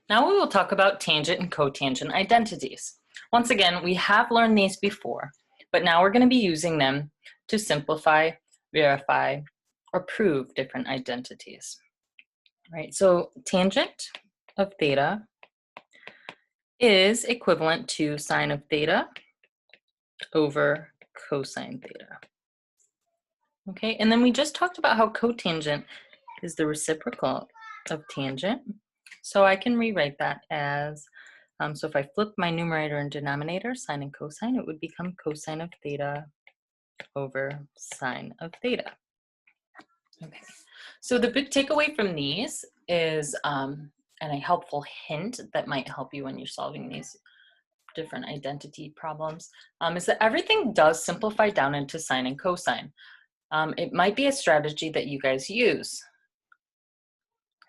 Now we will talk about tangent and cotangent identities. Once again, we have learned these before, but now we're going to be using them to simplify, verify, or prove different identities. Right? So tangent of theta is equivalent to sine of theta over cosine theta. Okay, and then we just talked about how cotangent is the reciprocal of tangent. So I can rewrite that as, so if I flip my numerator and denominator, sine and cosine, it would become cosine of theta over sine of theta. Okay, so the big takeaway from these is, and a helpful hint that might help you when you're solving these different identity problems, is that everything does simplify down into sine and cosine. It might be a strategy that you guys use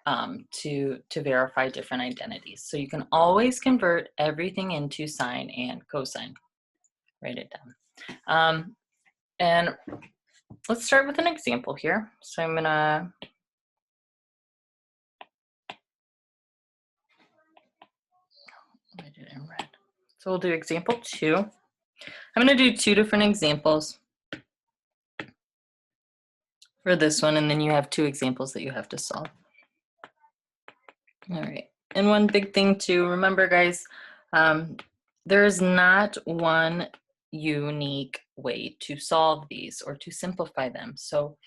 to verify different identities. So you can always convert everything into sine and cosine. Write it down. And let's start with an example here. So I'm gonna write it in red. So we'll do example 2. I'm gonna do 2 different examples for this one, and then you have 2 examples that you have to solve. All right, and one big thing to remember, guys, there is not one unique way to solve these or to simplify them. So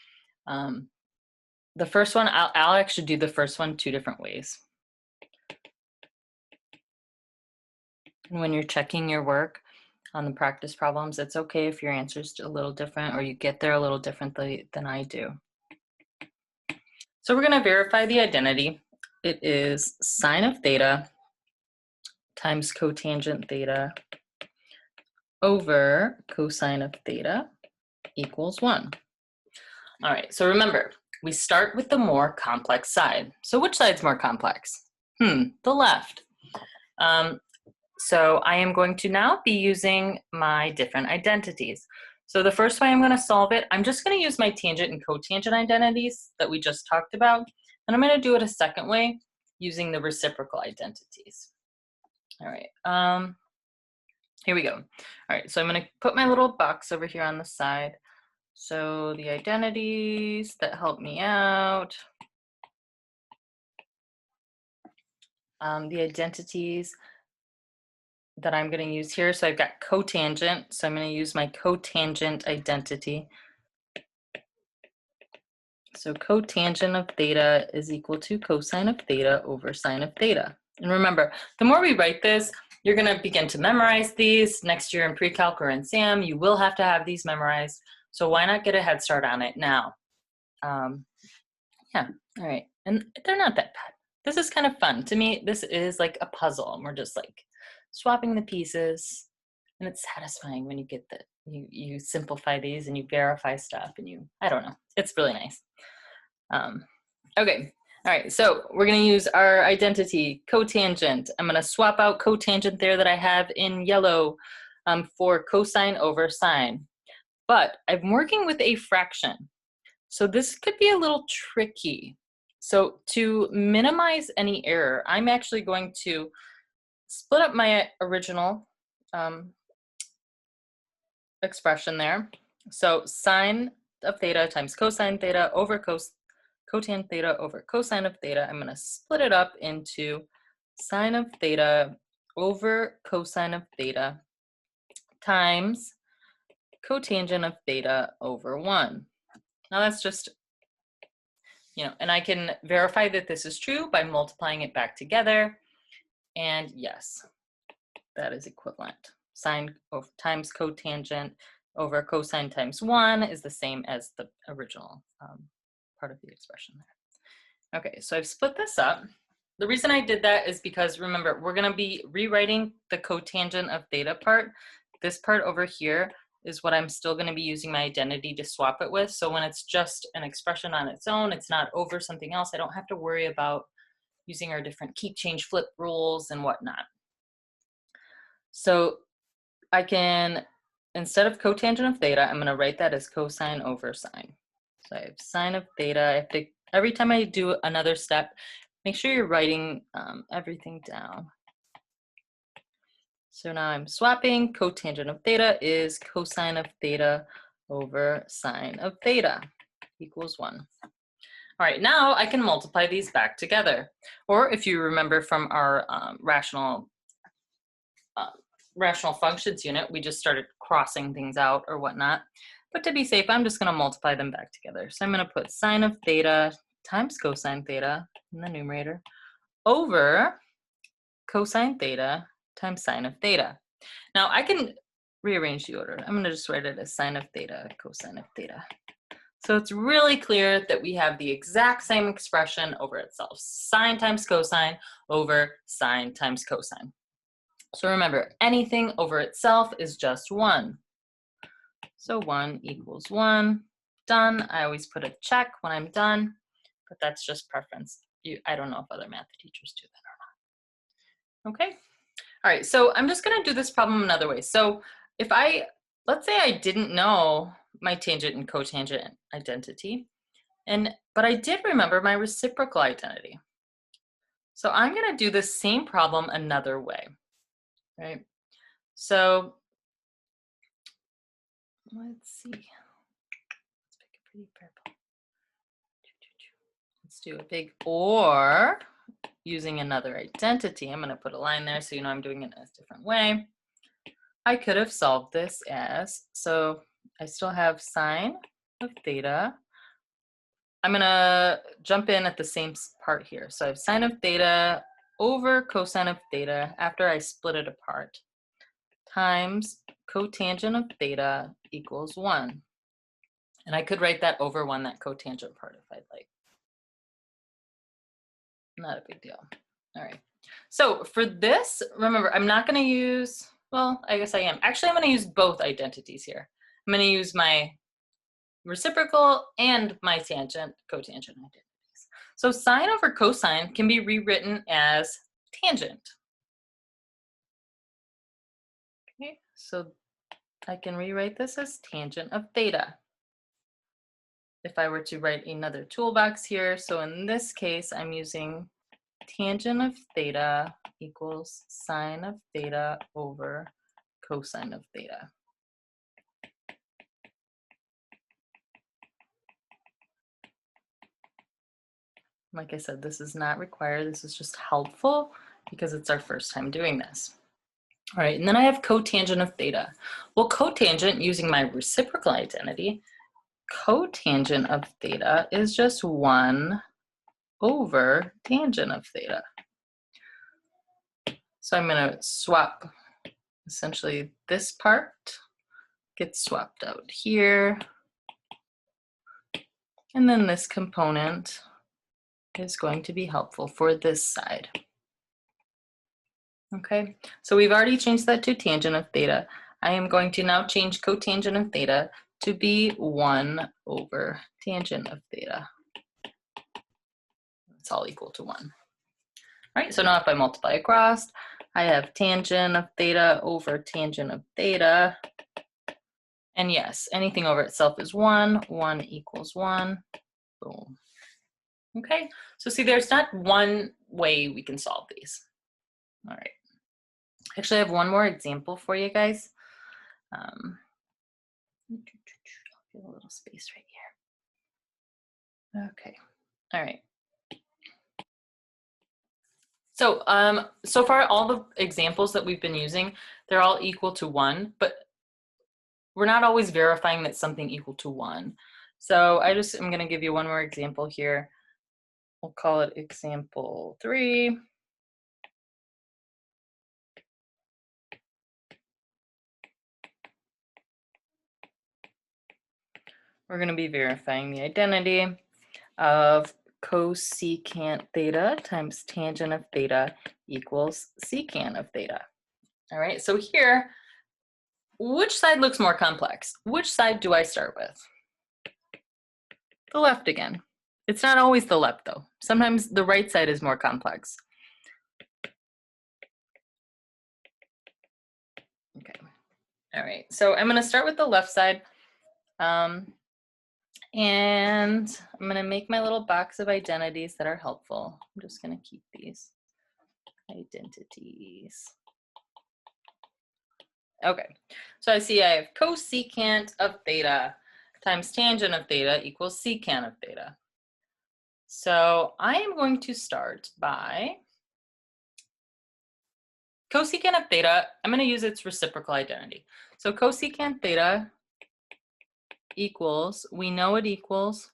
the first one, I'll actually do the first one 2 different ways. And when you're checking your work on the practice problems, it's okay if your answer is a little different or you get there a little differently than I do. So we're going to verify the identity. It is sine of theta times cotangent theta over cosine of theta equals 1. All right, so remember, we start with the more complex side. So which side's more complex? The left. So I am going to now be using my different identities. So the first way I'm going to solve it, I'm just going to use my tangent and cotangent identities that we just talked about. And I'm going to do it a second way using the reciprocal identities. All right, here we go. All right, so I'm going to put my little box over here on the side. So the identities that help me out, the identities that I'm going to use here. So I've got cotangent, so I'm going to use my cotangent identity. So cotangent of theta is equal to cosine of theta over sine of theta. And remember, the more we write this, you're going to begin to memorize these. Next year in pre-calc or in SAM, you will have to have these memorized. So why not get a head start on it now? Yeah, all right. And they're not that bad. This is kind of fun. To me, this is like a puzzle. And we're just like swapping the pieces. And it's satisfying when you get that. You simplify these and you verify stuff and I don't know. It's really nice. Okay. All right, so we're going to use our identity, cotangent. I'm going to swap out cotangent there that I have in yellow for cosine over sine. But I'm working with a fraction. So this could be a little tricky. So to minimize any error, I'm actually going to split up my original expression there. So sine of theta times cosine theta over cotangent theta over cosine of theta. I'm going to split it up into sine of theta over cosine of theta times cotangent of theta over 1. Now that's just, and I can verify that this is true by multiplying it back together. And yes, that is equivalent. Sine times cotangent over cosine times 1 is the same as the original part of the expression there. Okay, so I've split this up. The reason I did that is because, remember, we're going to be rewriting the cotangent of theta part. This part over here is what I'm still going to be using my identity to swap it with. So when it's just an expression on its own, it's not over something else, I don't have to worry about using our different keep, change, flip rules and whatnot. So I can, instead of cotangent of theta, I'm going to write that as cosine over sine. So I have sine of theta. I have to, every time I do another step, Make sure you're writing everything down. So now I'm swapping. Cotangent of theta is cosine of theta over sine of theta equals 1. All right, now I can multiply these back together. Or if you remember from our rational functions unit, we just started crossing things out or whatnot. But to be safe, I'm just going to multiply them back together. So I'm going to put sine of theta times cosine theta in the numerator over cosine theta times sine of theta. Now I can rearrange the order. I'm going to just write it as sine of theta, cosine of theta. So it's really clear that we have the exact same expression over itself. Sine times cosine over sine times cosine. So remember, anything over itself is just 1. So 1 equals 1. Done. I always put a check when I'm done, but that's just preference. I don't know if other math teachers do that or not. Okay. All right, so I'm just going to do this problem another way. So if let's say I didn't know my tangent and cotangent identity, but I did remember my reciprocal identity. So I'm going to do this same problem another way, right? So let's see. Let's pick a pretty purple. Let's do a big or using another identity. I'm going to put a line there so you know I'm doing it in a different way. I could have solved this as, so I still have sine of theta. I'm going to jump in at the same part here. So I have sine of theta over cosine of theta after I split it apart times cotangent of theta equals 1. And I could write that over 1, that cotangent part, if I'd like. Not a big deal. All right. So for this, remember, I'm not going to use, well, I guess I am. Actually, I'm going to use both identities here. I'm going to use my reciprocal and my tangent, cotangent identities. So sine over cosine can be rewritten as tangent. Okay, so I can rewrite this as tangent of theta. If I were to write another toolbox here, so in this case, I'm using tangent of theta equals sine of theta over cosine of theta. Like I said, this is not required. This is just helpful because it's our first time doing this. All right, and then I have cotangent of theta. Well, cotangent, using my reciprocal identity, cotangent of theta is just 1 over tangent of theta. So I'm going to swap, essentially this part gets swapped out here. And then this component is going to be helpful for this side. Okay, so we've already changed that to tangent of theta. I am going to now change cotangent of theta to be 1 over tangent of theta. It's all equal to 1. All right, so now if I multiply across, I have tangent of theta over tangent of theta. And yes, anything over itself is 1. 1 equals 1. Boom. Okay, so see, there's not one way we can solve these. All right. Actually, I have one more example for you guys. I'll give a little space right here. Okay. All right. So, so far, all the examples that we've been using, they're all equal to 1, but we're not always verifying that something equal to 1. So I'm going to give you one more example here. We'll call it example 3. We're going to be verifying the identity of cosecant theta times tangent of theta equals secant of theta. All right, so here, which side looks more complex? Which side do I start with? The left again. It's not always the left though. Sometimes the right side is more complex. Okay, all right, so I'm gonna start with the left side. And I'm going to make my little box of identities that are helpful. I'm just going to keep these identities. Okay, so I see I have cosecant of theta times tangent of theta equals secant of theta. So I am going to start by cosecant of theta. I'm going to use its reciprocal identity. So cosecant theta equals, we know it equals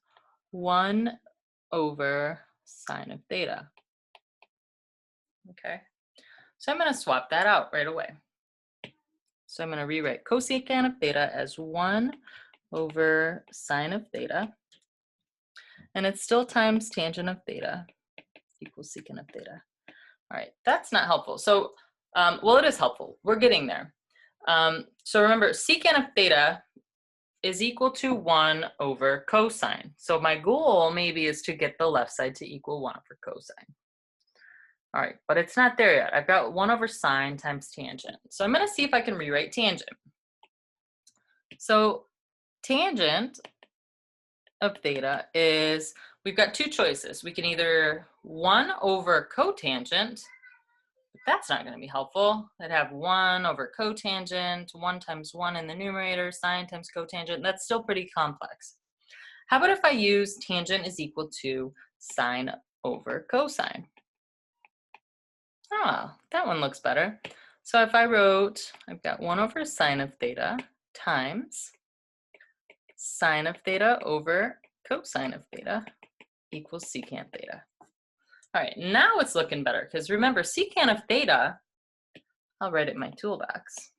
1 over sine of theta. Okay, so I'm going to swap that out right away. So I'm going to rewrite cosecant of theta as 1 over sine of theta. And it's still times tangent of theta equals secant of theta. All right, that's not helpful. So, well, it is helpful. We're getting there. So remember, secant of theta is equal to 1 over cosine. So my goal maybe is to get the left side to equal 1 over cosine. All right, but it's not there yet. I've got 1 over sine times tangent. So I'm going to see if I can rewrite tangent. So tangent of theta is, we've got two choices. We can either 1 over cotangent, but that's not going to be helpful. I'd have 1 over cotangent, 1 times 1 in the numerator, sine times cotangent. That's still pretty complex. How about if I use tangent is equal to sine over cosine? Ah, that one looks better. So if I wrote, I've got 1 over sine of theta times sine of theta over cosine of theta equals secant theta. All right, now it's looking better because remember, secant of theta, I'll write it in my toolbox,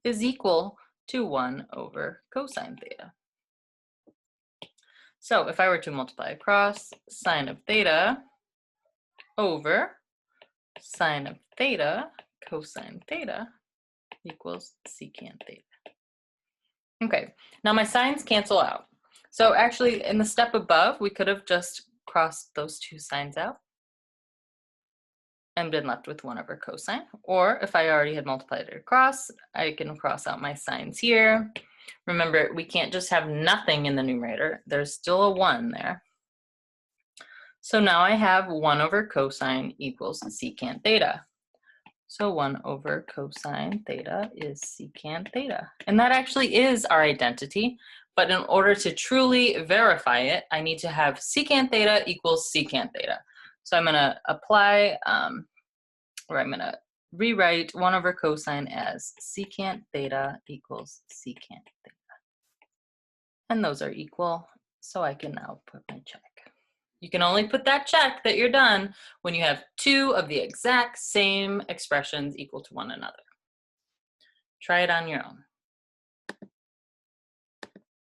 is equal to 1 over cosine theta. So if I were to multiply across sine of theta over sine of theta cosine theta equals secant theta. Okay, now my signs cancel out. So actually in the step above, we could have just crossed those two signs out and been left with 1 over cosine. Or if I already had multiplied it across, I can cross out my signs here. Remember, we can't just have nothing in the numerator. There's still a 1 there. So now I have 1 over cosine equals secant theta. So 1 over cosine theta is secant theta. And that actually is our identity. But in order to truly verify it, I need to have secant theta equals secant theta. So I'm going to apply, or I'm going to rewrite 1 over cosine as secant theta equals secant theta. And those are equal, so I can now put my check. You can only put that check that you're done when you have 2 of the exact same expressions equal to one another. Try it on your own.